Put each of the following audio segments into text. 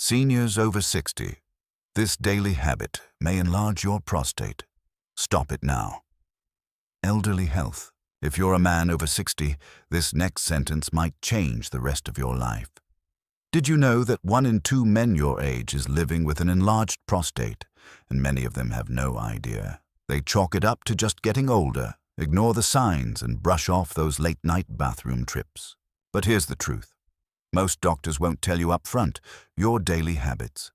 Seniors over 60. This daily habit may enlarge your prostate. Stop it now. Elderly health. If you're a man over 60, this next sentence might change the rest of your life. Did you know that 1 in 2 men your age is living with an enlarged prostate, and many of them have no idea? They chalk it up to just getting older, ignore the signs, and brush off those late-night bathroom trips. But here's the truth. Most doctors won't tell you up front your daily habits.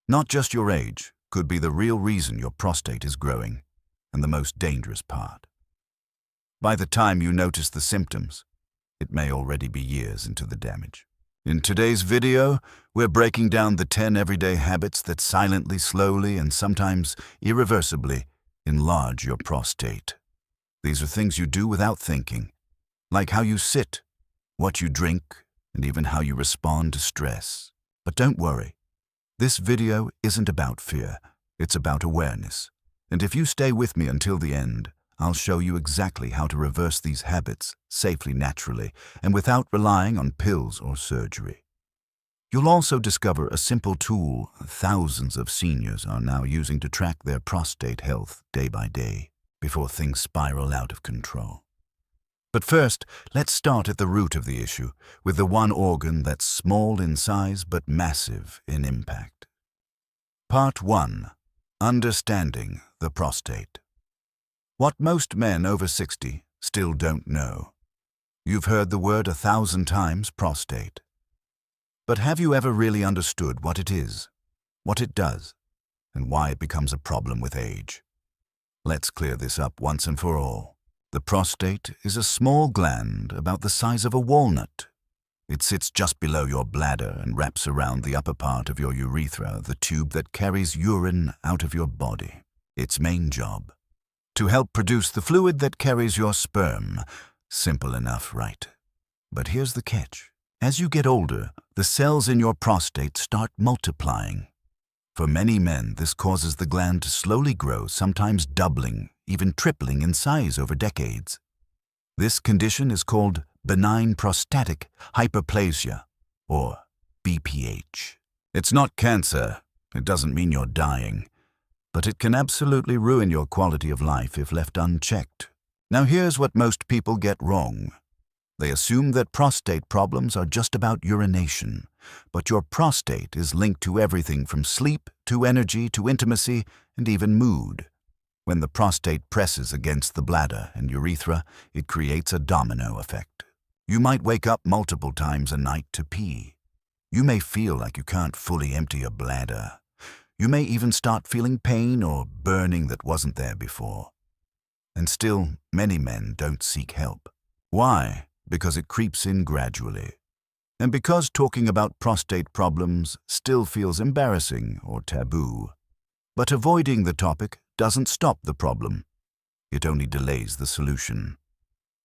Not just your age could be the real reason your prostate is growing, and the most dangerous part. By the time you notice the symptoms, it may already be years into the damage. In today's video, we're breaking down the 10 everyday habits that silently, slowly, and sometimes irreversibly enlarge your prostate. These are things you do without thinking, like how you sit, what you drink, and even how you respond to stress. But don't worry. This video isn't about fear, it's about awareness. And if you stay with me until the end, I'll show you exactly how to reverse these habits safely, naturally, and without relying on pills or surgery. You'll also discover a simple tool thousands of seniors are now using to track their prostate health day by day before things spiral out of control. But first, let's start at the root of the issue, with the one organ that's small in size but massive in impact. Part 1. Understanding the prostate. What most men over 60 still don't know. You've heard the word 1,000 times, prostate. But have you ever really understood what it is, what it does, and why it becomes a problem with age? Let's clear this up once and for all. The prostate is a small gland about the size of a walnut. It sits just below your bladder and wraps around the upper part of your urethra, the tube that carries urine out of your body. Its main job: to help produce the fluid that carries your sperm. Simple enough, right? But here's the catch. As you get older, the cells in your prostate start multiplying. For many men, this causes the gland to slowly grow, sometimes doubling, even tripling in size over decades. This condition is called benign prostatic hyperplasia, or BPH. It's not cancer. It doesn't mean you're dying. But it can absolutely ruin your quality of life if left unchecked. Now here's what most people get wrong. They assume that prostate problems are just about urination, but your prostate is linked to everything from sleep to energy to intimacy and even mood. When the prostate presses against the bladder and urethra, it creates a domino effect. You might wake up multiple times a night to pee. You may feel like you can't fully empty your bladder. You may even start feeling pain or burning that wasn't there before. And still, many men don't seek help. Why? Because it creeps in gradually. And because talking about prostate problems still feels embarrassing or taboo. But avoiding the topic doesn't stop the problem. It only delays the solution.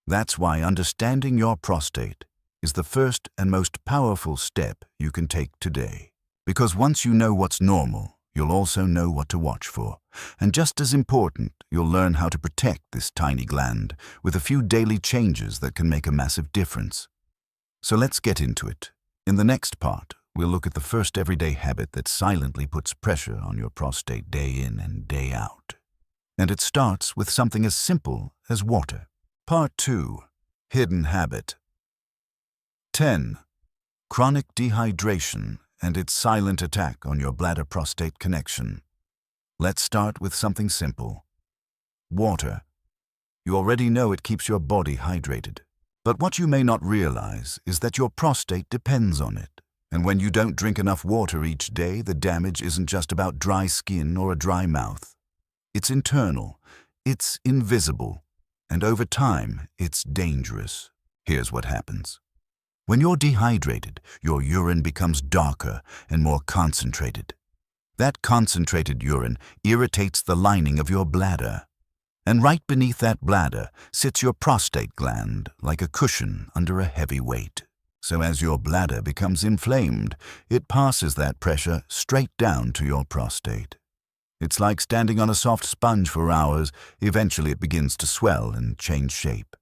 That's why understanding your prostate is the first and most powerful step you can take today. Because once you know what's normal, you'll also know what to watch for. And just as important, you'll learn how to protect this tiny gland with a few daily changes that can make a massive difference. So let's get into it. In the next part, we'll look at the first everyday habit that silently puts pressure on your prostate day in and day out. And it starts with something as simple as water. Part 2. Hidden habit. 10. Chronic dehydration and its silent attack on your bladder-prostate connection. Let's start with something simple. Water. You already know it keeps your body hydrated. But what you may not realize is that your prostate depends on it. And when you don't drink enough water each day, the damage isn't just about dry skin or a dry mouth. It's internal, it's invisible, and over time, it's dangerous. Here's what happens. When you're dehydrated, your urine becomes darker and more concentrated. That concentrated urine irritates the lining of your bladder. And right beneath that bladder sits your prostate gland like a cushion under a heavy weight. So as your bladder becomes inflamed, it passes that pressure straight down to your prostate. It's like standing on a soft sponge for hours. Eventually it begins to swell and change shape.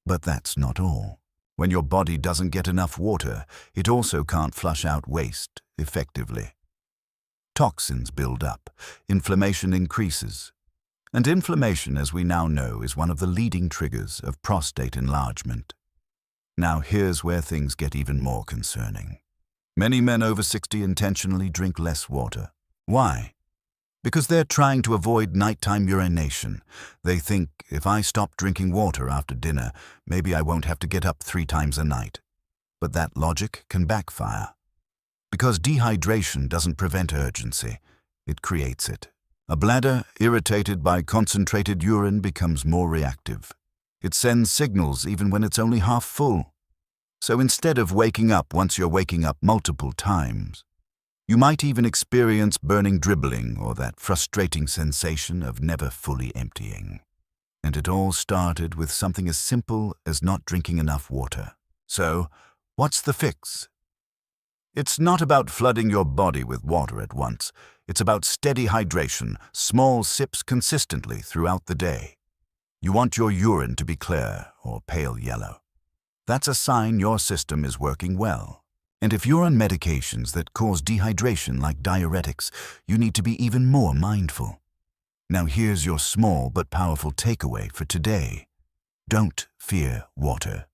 But that's not all. When your body doesn't get enough water, it also can't flush out waste effectively. Toxins build up, inflammation increases. And inflammation, as we now know, is one of the leading triggers of prostate enlargement. Now here's where things get even more concerning. Many men over 60 intentionally drink less water. Why? Because they're trying to avoid nighttime urination. They think, if I stop drinking water after dinner, maybe I won't have to get up 3 times a night. But that logic can backfire. Because dehydration doesn't prevent urgency, it creates it. A bladder irritated by concentrated urine becomes more reactive. It sends signals even when it's only half full. So instead of waking up once you're waking up multiple times, you might even experience burning dribbling or that frustrating sensation of never fully emptying. And it all started with something as simple as not drinking enough water. So, what's the fix? It's not about flooding your body with water at once. It's about steady hydration, small sips consistently throughout the day. You want your urine to be clear or pale yellow. That's a sign your system is working well. And if you're on medications that cause dehydration like diuretics, you need to be even more mindful. Now here's your small but powerful takeaway for today. Don't fear water.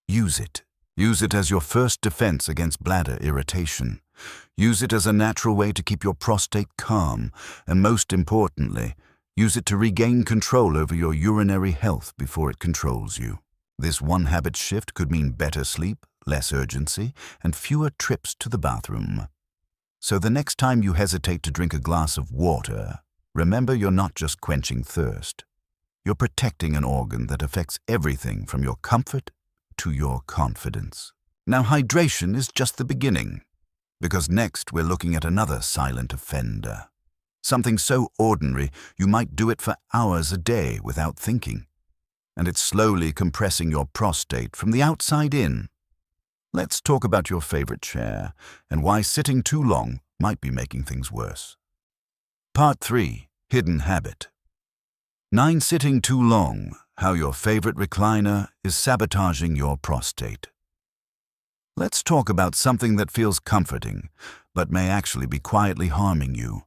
Use it. Use it as your first defense against bladder irritation. Use it as a natural way to keep your prostate calm, and most importantly, use it to regain control over your urinary health before it controls you. This one habit shift could mean better sleep, less urgency, and fewer trips to the bathroom. So the next time you hesitate to drink a glass of water, remember you're not just quenching thirst. You're protecting an organ that affects everything from your comfort to your confidence. Now hydration is just the beginning, because next we're looking at another silent offender. Something so ordinary you might do it for hours a day without thinking. And it's slowly compressing your prostate from the outside in. Let's talk about your favorite chair and why sitting too long might be making things worse. Part 3. Hidden Habit. 9. Sitting too long. How your favorite recliner is sabotaging your prostate. Let's talk about something that feels comforting, but may actually be quietly harming you.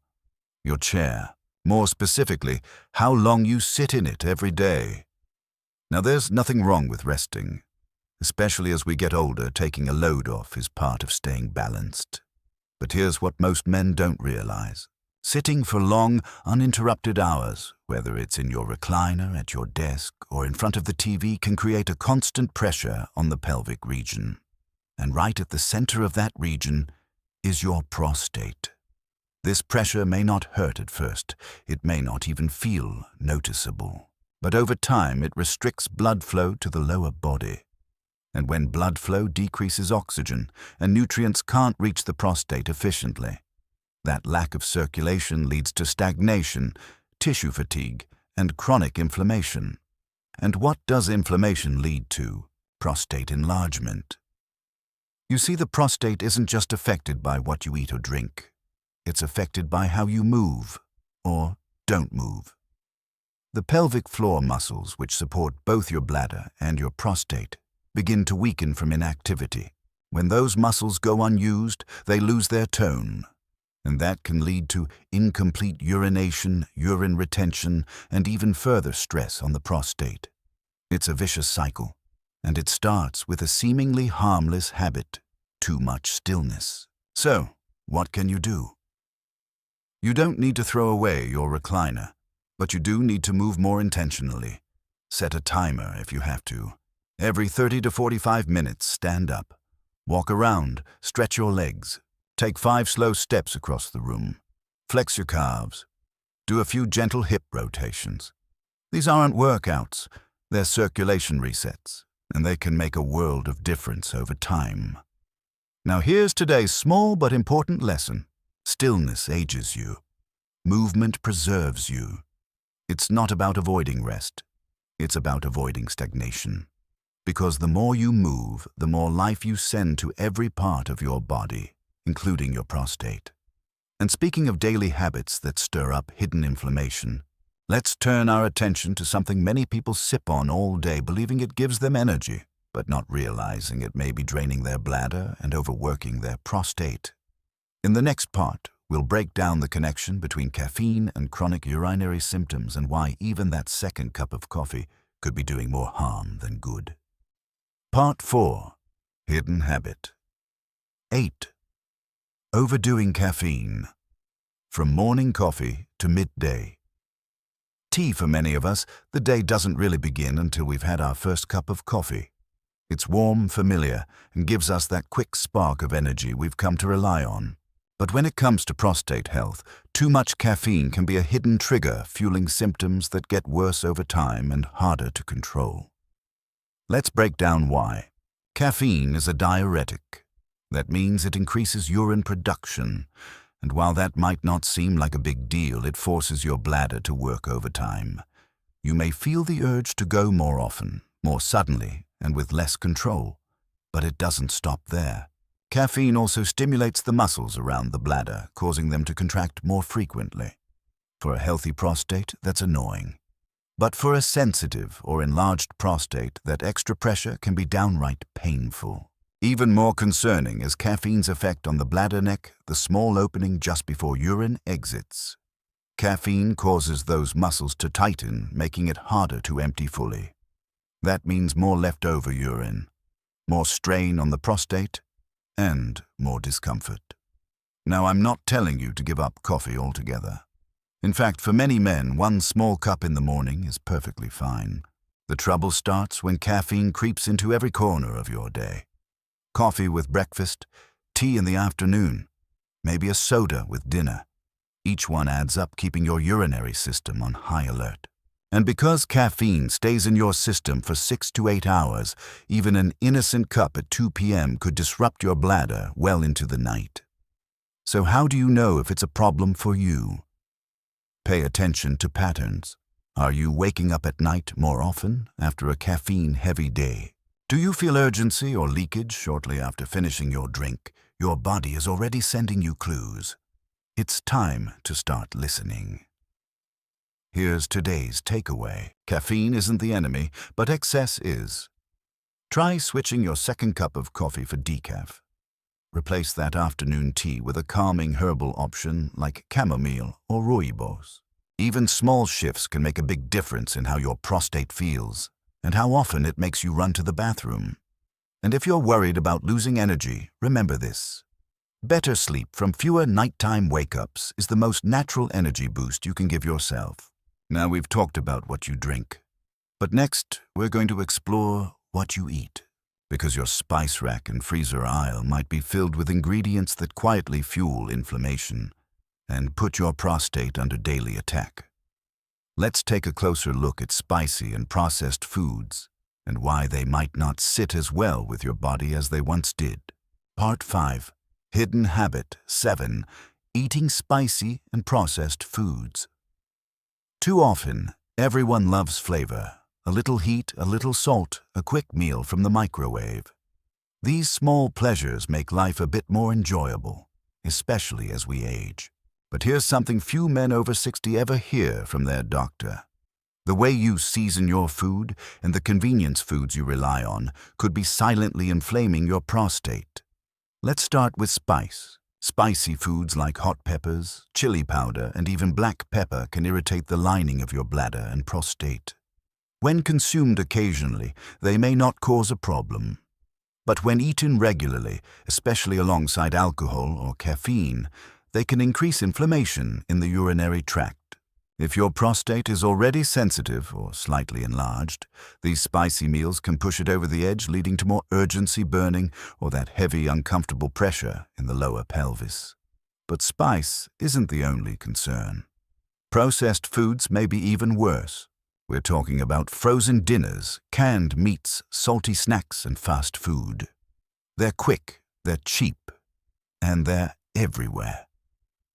Your chair. More specifically, how long you sit in it every day. Now there's nothing wrong with resting. Especially as we get older, taking a load off is part of staying balanced. But here's what most men don't realize. Sitting for long, uninterrupted hours, whether it's in your recliner, at your desk, or in front of the TV, can create a constant pressure on the pelvic region. And right at the center of that region is your prostate. This pressure may not hurt at first. It may not even feel noticeable. But over time, it restricts blood flow to the lower body. And when blood flow decreases oxygen and nutrients can't reach the prostate efficiently, that lack of circulation leads to stagnation, tissue fatigue, and chronic inflammation. And what does inflammation lead to? Prostate enlargement. You see, the prostate isn't just affected by what you eat or drink. It's affected by how you move or don't move. The pelvic floor muscles, which support both your bladder and your prostate, begin to weaken from inactivity. When those muscles go unused, they lose their tone, and that can lead to incomplete urination, urine retention, and even further stress on the prostate. It's a vicious cycle, and it starts with a seemingly harmless habit: too much stillness. So, what can you do? You don't need to throw away your recliner, but you do need to move more intentionally. Set a timer if you have to. Every 30 to 45 minutes, stand up. Walk around, stretch your legs. Take 5 slow steps across the room. Flex your calves. Do a few gentle hip rotations. These aren't workouts, they're circulation resets, and they can make a world of difference over time. Now here's today's small but important lesson. Stillness ages you. Movement preserves you. It's not about avoiding rest. It's about avoiding stagnation. Because the more you move, the more life you send to every part of your body, including your prostate. And speaking of daily habits that stir up hidden inflammation, let's turn our attention to something many people sip on all day, believing it gives them energy. but not realizing it may be draining their bladder and overworking their prostate. In the next part, we'll break down the connection between caffeine and chronic urinary symptoms and why even that second cup of coffee could be doing more harm than good. Part 4. Hidden Habit. 8. Overdoing caffeine. From morning coffee to midday. Tea for many of us, the day doesn't really begin until we've had our first cup of coffee. It's warm, familiar, and gives us that quick spark of energy we've come to rely on. But when it comes to prostate health, too much caffeine can be a hidden trigger, fueling symptoms that get worse over time and harder to control. Let's break down why. Caffeine is a diuretic. That means it increases urine production, and while that might not seem like a big deal, it forces your bladder to work overtime. You may feel the urge to go more often, more suddenly, and with less control. But it doesn't stop there. Caffeine also stimulates the muscles around the bladder, causing them to contract more frequently. For a healthy prostate, that's annoying. But for a sensitive or enlarged prostate, that extra pressure can be downright painful. Even more concerning is caffeine's effect on the bladder neck, the small opening just before urine exits. Caffeine causes those muscles to tighten, making it harder to empty fully. That means more leftover urine, more strain on the prostate, and more discomfort. Now, I'm not telling you to give up coffee altogether. In fact, for many men, one small cup in the morning is perfectly fine. The trouble starts when caffeine creeps into every corner of your day. Coffee with breakfast, tea in the afternoon, maybe a soda with dinner. Each one adds up, keeping your urinary system on high alert. And because caffeine stays in your system for 6 to 8 hours, even an innocent cup at 2 p.m. could disrupt your bladder well into the night. So how do you know if it's a problem for you? Pay attention to patterns. Are you waking up at night more often after a caffeine-heavy day? Do you feel urgency or leakage shortly after finishing your drink? Your body is already sending you clues. It's time to start listening. Here's today's takeaway. Caffeine isn't the enemy, but excess is. Try switching your second cup of coffee for decaf. Replace that afternoon tea with a calming herbal option like chamomile or rooibos. Even small shifts can make a big difference in how your prostate feels and how often it makes you run to the bathroom. And if you're worried about losing energy, remember this. Better sleep from fewer nighttime wake-ups is the most natural energy boost you can give yourself. Now we've talked about what you drink, but next we're going to explore what you eat, because your spice rack and freezer aisle might be filled with ingredients that quietly fuel inflammation and put your prostate under daily attack. Let's take a closer look at spicy and processed foods and why they might not sit as well with your body as they once did. Part 5. Hidden Habit 7. Eating spicy and processed foods. Too often, everyone loves flavor. A little heat, a little salt, a quick meal from the microwave. These small pleasures make life a bit more enjoyable, especially as we age. But here's something few men over 60 ever hear from their doctor. The way you season your food and the convenience foods you rely on could be silently inflaming your prostate. Let's start with spice. Spicy foods like hot peppers, chili powder, and even black pepper can irritate the lining of your bladder and prostate. When consumed occasionally, they may not cause a problem. But when eaten regularly, especially alongside alcohol or caffeine, they can increase inflammation in the urinary tract. If your prostate is already sensitive or slightly enlarged, these spicy meals can push it over the edge, leading to more urgency burning or that heavy, uncomfortable pressure in the lower pelvis. But spice isn't the only concern. Processed foods may be even worse. We're talking about frozen dinners, canned meats, salty snacks, and fast food. They're quick, they're cheap, and they're everywhere.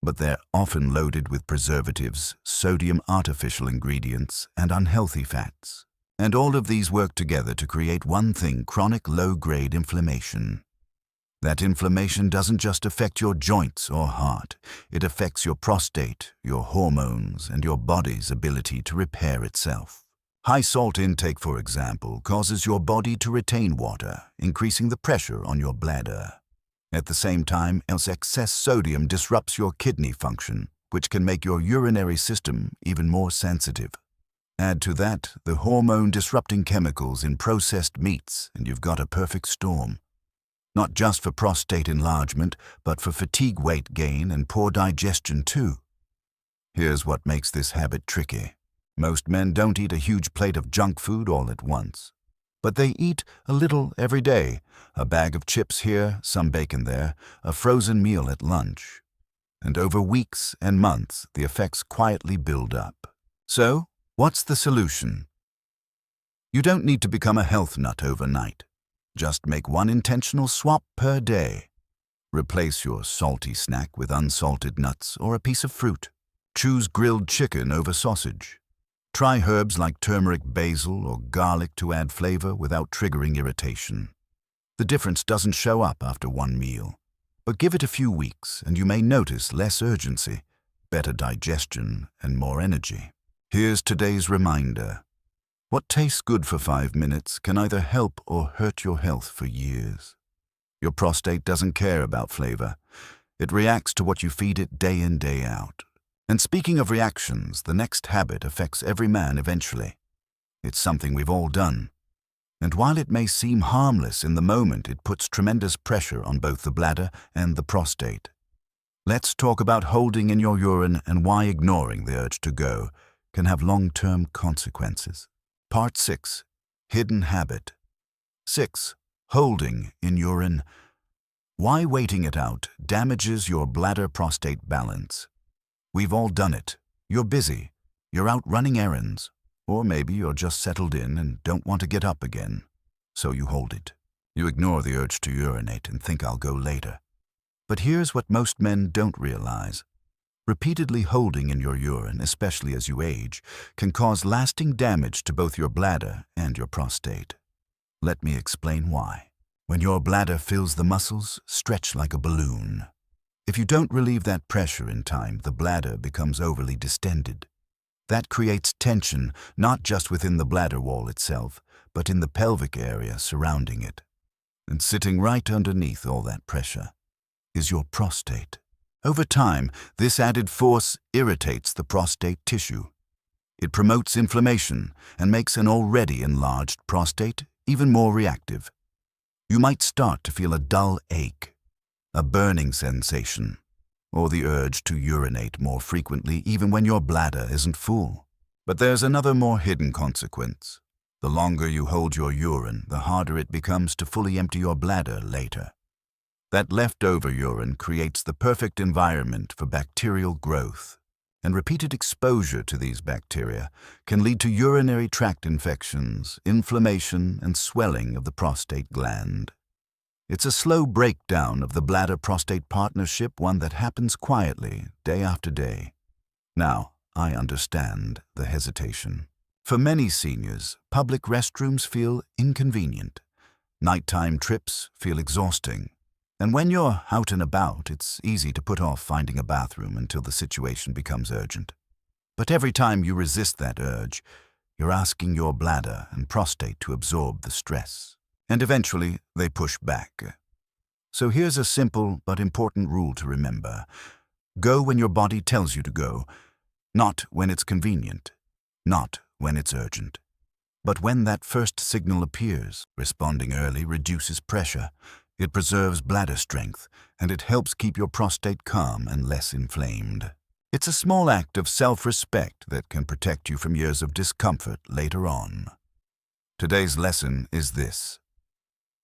But they're often loaded with preservatives, sodium artificial ingredients, and unhealthy fats. And all of these work together to create one thing: chronic low-grade inflammation. That inflammation doesn't just affect your joints or heart. It affects your prostate, your hormones, and your body's ability to repair itself. High salt intake, for example, causes your body to retain water, increasing the pressure on your bladder. At the same time, excess sodium disrupts your kidney function, which can make your urinary system even more sensitive. Add to that the hormone-disrupting chemicals in processed meats, and you've got a perfect storm. Not just for prostate enlargement, but for fatigue, weight gain, and poor digestion too. Here's what makes this habit tricky. Most men don't eat a huge plate of junk food all at once. But they eat a little every day, a bag of chips here, some bacon there, a frozen meal at lunch. And over weeks and months, the effects quietly build up. So, what's the solution? You don't need to become a health nut overnight. Just make one intentional swap per day. Replace your salty snack with unsalted nuts or a piece of fruit. Choose grilled chicken over sausage. Try herbs like turmeric, basil, or garlic to add flavor without triggering irritation. The difference doesn't show up after one meal, but give it a few weeks and you may notice less urgency, better digestion, and more energy. Here's today's reminder. What tastes good for 5 minutes can either help or hurt your health for years. Your prostate doesn't care about flavor. It reacts to what you feed it day in, day out. And speaking of reactions, the next habit affects every man eventually. It's something we've all done. And while it may seem harmless in the moment, it puts tremendous pressure on both the bladder and the prostate. Let's talk about holding in your urine and why ignoring the urge to go can have long-term consequences. Part 6. Hidden Habit. 6. Holding in urine. Why waiting it out damages your bladder-prostate balance. We've all done it. You're busy. You're out running errands. Or maybe you're just settled in and don't want to get up again. So you hold it. You ignore the urge to urinate and think I'll go later. But here's what most men don't realize. Repeatedly holding in your urine, especially as you age, can cause lasting damage to both your bladder and your prostate. Let me explain why. When your bladder fills the muscles, stretch like a balloon. If you don't relieve that pressure in time, the bladder becomes overly distended. That creates tension not just within the bladder wall itself, but in the pelvic area surrounding it. And sitting right underneath all that pressure is your prostate. Over time, this added force irritates the prostate tissue. It promotes inflammation and makes an already enlarged prostate even more reactive. You might start to feel a dull ache, a burning sensation, or the urge to urinate more frequently even when your bladder isn't full. But there's another more hidden consequence. The longer you hold your urine, the harder it becomes to fully empty your bladder later. That leftover urine creates the perfect environment for bacterial growth, and repeated exposure to these bacteria can lead to urinary tract infections, inflammation, and swelling of the prostate gland. It's a slow breakdown of the bladder-prostate partnership, one that happens quietly, day after day. Now, I understand the hesitation. For many seniors, public restrooms feel inconvenient. Nighttime trips feel exhausting. And when you're out and about, it's easy to put off finding a bathroom until the situation becomes urgent. But every time you resist that urge, you're asking your bladder and prostate to absorb the stress. And eventually, they push back. So here's a simple but important rule to remember. Go when your body tells you to go, not when it's convenient, not when it's urgent. But when that first signal appears, responding early reduces pressure, it preserves bladder strength, and it helps keep your prostate calm and less inflamed. It's a small act of self-respect that can protect you from years of discomfort later on. Today's lesson is this.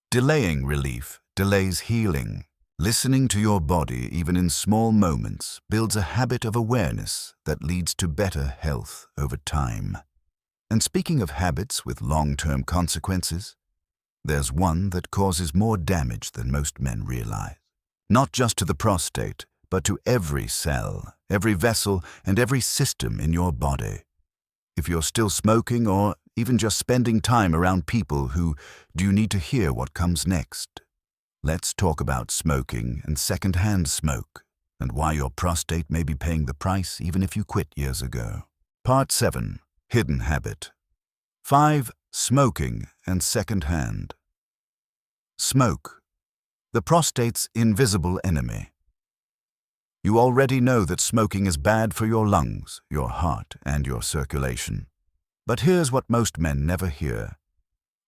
Delaying relief delays healing. Listening to your body, even in small moments, builds a habit of awareness that leads to better health over time. And speaking of habits with long-term consequences, there's one that causes more damage than most men realize. Not just to the prostate, but to every cell, every vessel, and every system in your body. If you're still smoking or even just spending time around people who do need to hear what comes next, let's talk about smoking and secondhand smoke, and why your prostate may be paying the price even if you quit years ago. Part 7. Hidden Habit. 5. Smoking and second-hand. Smoke, the prostate's invisible enemy. You already know that smoking is bad for your lungs, your heart, and your circulation. But here's what most men never hear.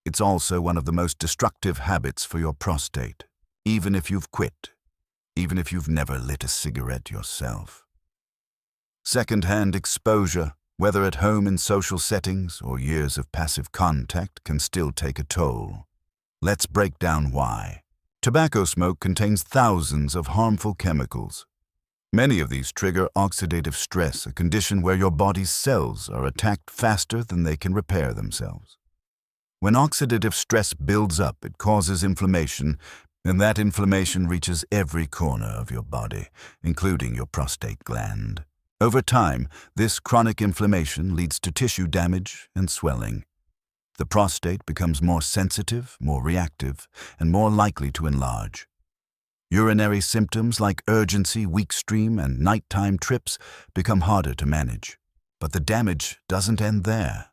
It's also one of the most destructive habits for your prostate, even if you've quit, even if you've never lit a cigarette yourself. Second-hand exposure, whether at home in social settings or years of passive contact, can still take a toll. Let's break down why. Tobacco smoke contains thousands of harmful chemicals. Many of these trigger oxidative stress, a condition where your body's cells are attacked faster than they can repair themselves. When oxidative stress builds up, it causes inflammation, and that inflammation reaches every corner of your body, including your prostate gland. Over time, this chronic inflammation leads to tissue damage and swelling. The prostate becomes more sensitive, more reactive, and more likely to enlarge. Urinary symptoms like urgency, weak stream, and nighttime trips become harder to manage. But the damage doesn't end there.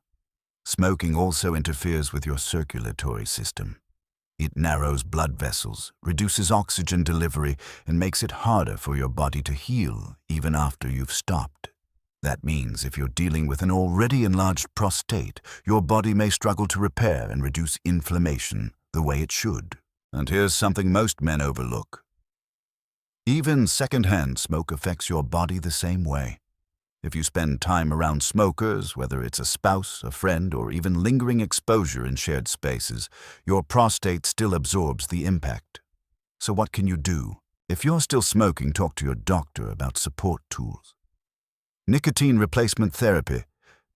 Smoking also interferes with your circulatory system. It narrows blood vessels, reduces oxygen delivery, and makes it harder for your body to heal even after you've stopped. That means if you're dealing with an already enlarged prostate, your body may struggle to repair and reduce inflammation the way it should. And here's something most men overlook. Even second-hand smoke affects your body the same way. If you spend time around smokers, whether it's a spouse, a friend, or even lingering exposure in shared spaces, your prostate still absorbs the impact. So what can you do? If you're still smoking, talk to your doctor about support tools. Nicotine replacement therapy,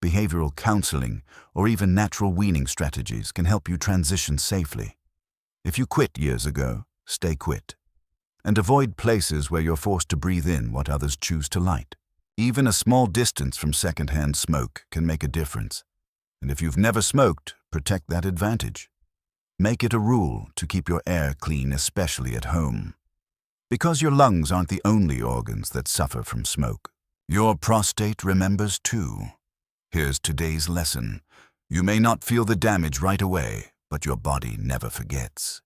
behavioral counseling, or even natural weaning strategies can help you transition safely. If you quit years ago, stay quit. And avoid places where you're forced to breathe in what others choose to light. Even a small distance from secondhand smoke can make a difference. And if you've never smoked, protect that advantage. Make it a rule to keep your air clean, especially at home. Because your lungs aren't the only organs that suffer from smoke. Your prostate remembers too. Here's today's lesson. You may not feel the damage right away, but your body never forgets.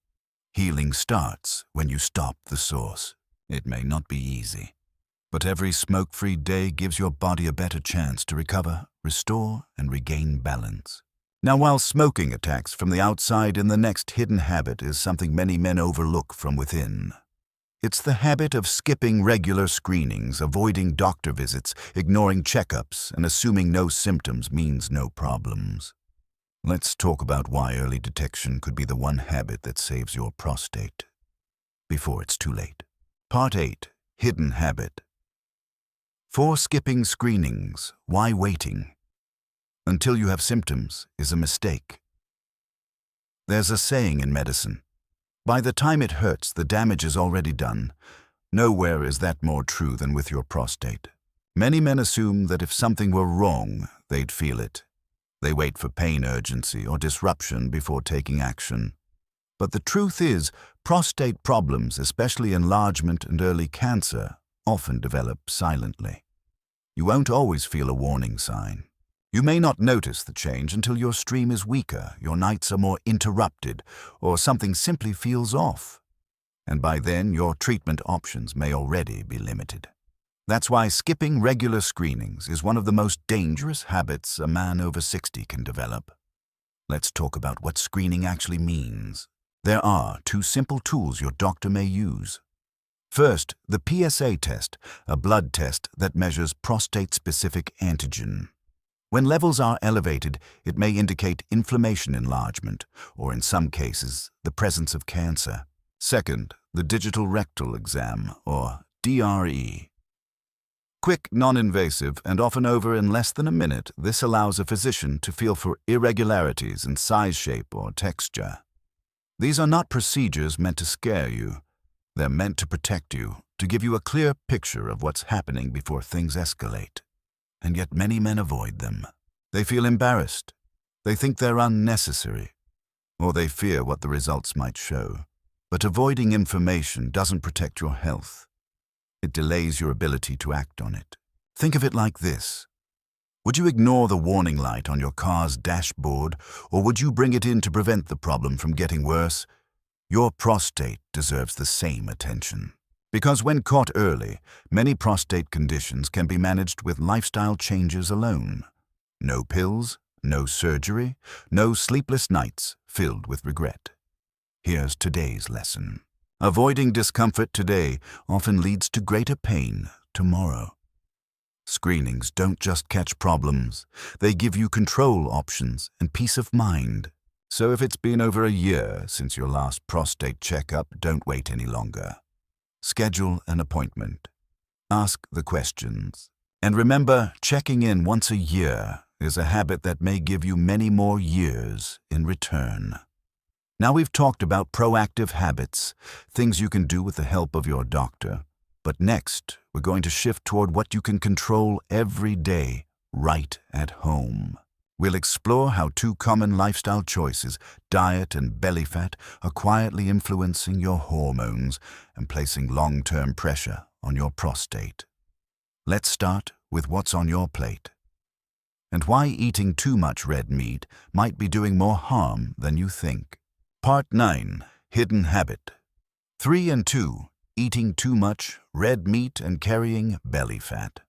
Healing starts when you stop the source. It may not be easy, but every smoke-free day gives your body a better chance to recover, restore, and regain balance. Now, while smoking attacks from the outside, in the next hidden habit is something many men overlook from within. It's the habit of skipping regular screenings, avoiding doctor visits, ignoring checkups, and assuming no symptoms means no problems. Let's talk about why early detection could be the one habit that saves your prostate before it's too late. Part 8. Hidden Habit. For skipping screenings, why waiting until you have symptoms is a mistake. There's a saying in medicine, by the time it hurts, the damage is already done. Nowhere is that more true than with your prostate. Many men assume that if something were wrong, they'd feel it. They wait for pain urgency or disruption before taking action. But the truth is, prostate problems, especially enlargement and early cancer, often develop silently. You won't always feel a warning sign. You may not notice the change until your stream is weaker, your nights are more interrupted, or something simply feels off. And by then, your treatment options may already be limited. That's why skipping regular screenings is one of the most dangerous habits a man over 60 can develop. Let's talk about what screening actually means. There are 2 simple tools your doctor may use. First, the PSA test, a blood test that measures prostate-specific antigen. When levels are elevated, it may indicate inflammation enlargement, or in some cases, the presence of cancer. Second, the digital rectal exam, or DRE. Quick, non-invasive, and often over in less than a minute, this allows a physician to feel for irregularities in size, shape, or texture. These are not procedures meant to scare you. They're meant to protect you, to give you a clear picture of what's happening before things escalate. And yet many men avoid them. They feel embarrassed. They think they're unnecessary, or they fear what the results might show. But avoiding information doesn't protect your health. It delays your ability to act on it. Think of it like this. Would you ignore the warning light on your car's dashboard, or would you bring it in to prevent the problem from getting worse? Your prostate deserves the same attention. Because when caught early, many prostate conditions can be managed with lifestyle changes alone. No pills, no surgery, no sleepless nights filled with regret. Here's today's lesson. Avoiding discomfort today often leads to greater pain tomorrow. Screenings don't just catch problems, they give you control options and peace of mind. So if it's been over a year since your last prostate checkup, don't wait any longer. Schedule an appointment. Ask the questions. And remember, checking in once a year is a habit that may give you many more years in return. Now we've talked about proactive habits, things you can do with the help of your doctor. But next, we're going to shift toward what you can control every day, right at home. We'll explore how two common lifestyle choices, diet and belly fat, are quietly influencing your hormones and placing long-term pressure on your prostate. Let's start with what's on your plate, and why eating too much red meat might be doing more harm than you think. Part 9. Hidden Habit. 3 and 2. Eating too much red meat and carrying belly fat.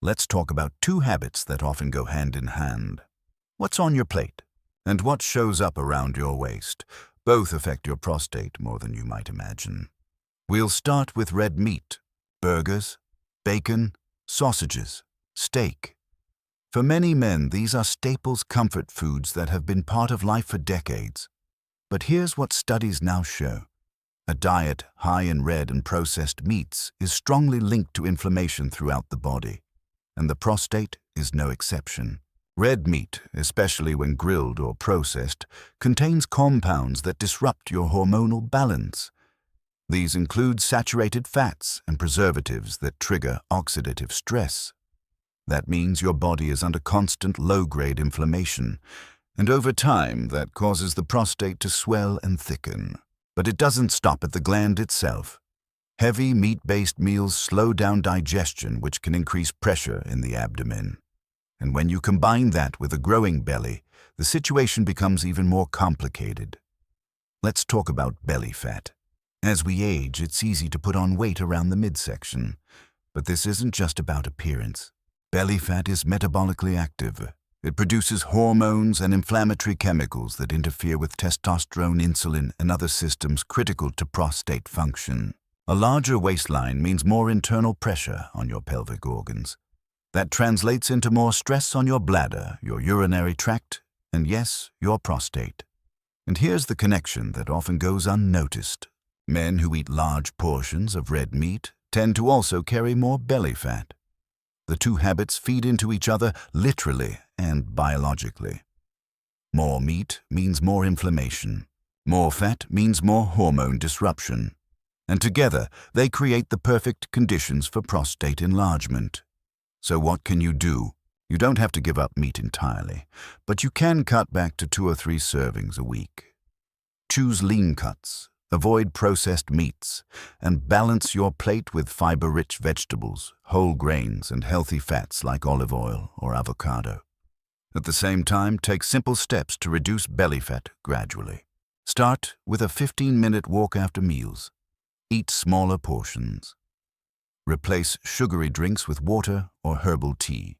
Let's talk about two habits that often go hand in hand. What's on your plate and what shows up around your waist. Both affect your prostate more than you might imagine. We'll start with red meat, burgers, bacon, sausages, steak. For many men, these are staples comfort foods that have been part of life for decades. But here's what studies now show. A diet high in red and processed meats is strongly linked to inflammation throughout the body, and the prostate is no exception. Red meat, especially when grilled or processed, contains compounds that disrupt your hormonal balance. These include saturated fats and preservatives that trigger oxidative stress. That means your body is under constant low-grade inflammation, and over time that causes the prostate to swell and thicken. But it doesn't stop at the gland itself. Heavy meat-based meals slow down digestion, which can increase pressure in the abdomen. And when you combine that with a growing belly, the situation becomes even more complicated. Let's talk about belly fat. As we age, it's easy to put on weight around the midsection. But this isn't just about appearance. Belly fat is metabolically active. It produces hormones and inflammatory chemicals that interfere with testosterone, insulin, and other systems critical to prostate function. A larger waistline means more internal pressure on your pelvic organs. That translates into more stress on your bladder, your urinary tract, and yes, your prostate. And here's the connection that often goes unnoticed. Men who eat large portions of red meat tend to also carry more belly fat. The two habits feed into each other literally and biologically. More meat means more inflammation. More fat means more hormone disruption. And together, they create the perfect conditions for prostate enlargement. So what can you do? You don't have to give up meat entirely, but you can cut back to 2 or 3 servings a week. Choose lean cuts. Avoid processed meats, and balance your plate with fiber-rich vegetables, whole grains, and healthy fats like olive oil or avocado. At the same time, take simple steps to reduce belly fat gradually. Start with a 15-minute walk after meals. Eat smaller portions. Replace sugary drinks with water or herbal tea.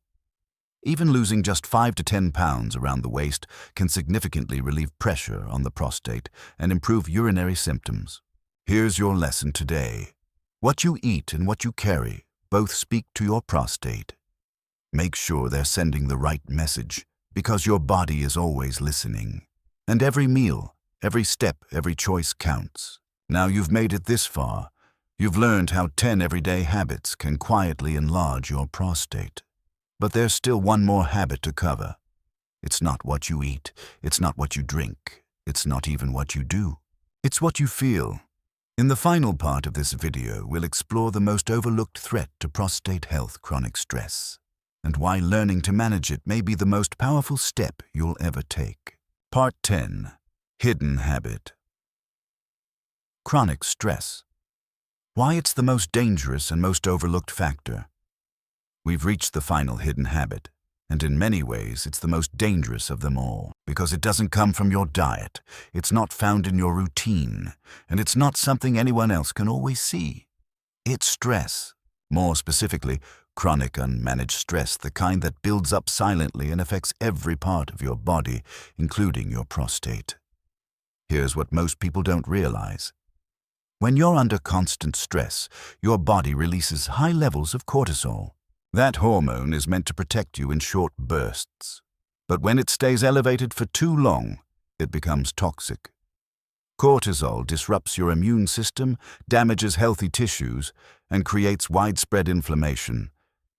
Even losing just 5 to 10 pounds around the waist can significantly relieve pressure on the prostate and improve urinary symptoms. Here's your lesson today. What you eat and what you carry both speak to your prostate. Make sure they're sending the right message, because your body is always listening. And every meal, every step, every choice counts. Now you've made it this far. You've learned how 10 everyday habits can quietly enlarge your prostate. But there's still one more habit to cover. It's not what you eat, it's not what you drink, it's not even what you do. It's what you feel. In the final part of this video, we'll explore the most overlooked threat to prostate health: chronic stress, and why learning to manage it may be the most powerful step you'll ever take. Part 10. Hidden Habit. Chronic stress. Why it's the most dangerous and most overlooked factor. We've reached the final hidden habit, and in many ways it's the most dangerous of them all, because it doesn't come from your diet, it's not found in your routine, and it's not something anyone else can always see. It's stress. More specifically, chronic unmanaged stress, the kind that builds up silently and affects every part of your body, including your prostate. Here's what most people don't realize. When you're under constant stress, your body releases high levels of cortisol. That hormone is meant to protect you in short bursts. But when it stays elevated for too long, it becomes toxic. Cortisol disrupts your immune system, damages healthy tissues, and creates widespread inflammation,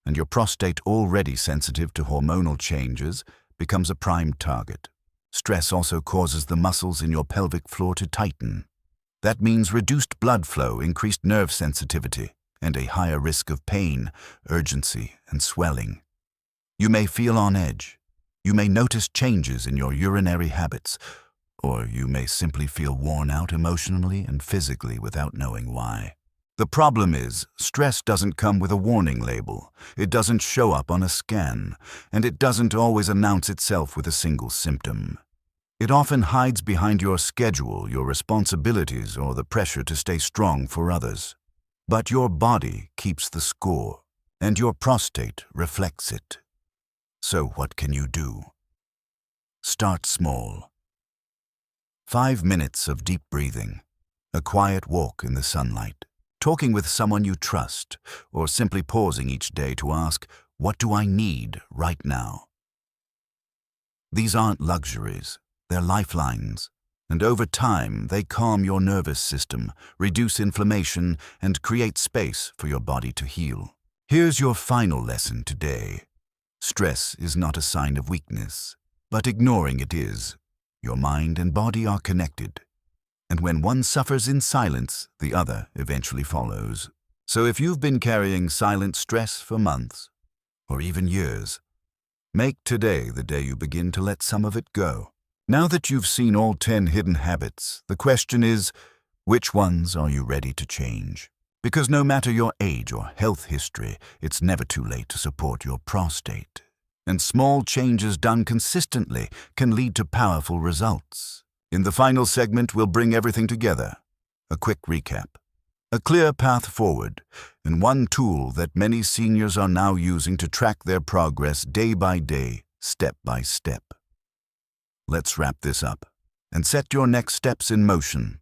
and your prostate, already sensitive to hormonal changes, becomes a prime target. Stress also causes the muscles in your pelvic floor to tighten. That means reduced blood flow, increased nerve sensitivity, and a higher risk of pain, urgency, and swelling. You may feel on edge. You may notice changes in your urinary habits, or you may simply feel worn out emotionally and physically without knowing why. The problem is, stress doesn't come with a warning label, it doesn't show up on a scan, and it doesn't always announce itself with a single symptom. It often hides behind your schedule, your responsibilities, or the pressure to stay strong for others. But your body keeps the score, and your prostate reflects it. So what can you do? Start small. 5 minutes of deep breathing, a quiet walk in the sunlight, talking with someone you trust, or simply pausing each day to ask, what do I need right now? These aren't luxuries, they're lifelines, and over time they calm your nervous system, reduce inflammation, and create space for your body to heal. Here's your final lesson today. Stress is not a sign of weakness, but ignoring it is. Your mind and body are connected, and when one suffers in silence, the other eventually follows. So if you've been carrying silent stress for months, or even years, make today the day you begin to let some of it go. Now that you've seen all 10 hidden habits, the question is, which ones are you ready to change? Because no matter your age or health history, it's never too late to support your prostate. And small changes done consistently can lead to powerful results. In the final segment, we'll bring everything together. A quick recap, a clear path forward, and one tool that many seniors are now using to track their progress day by day, step by step. Let's wrap this up and set your next steps in motion.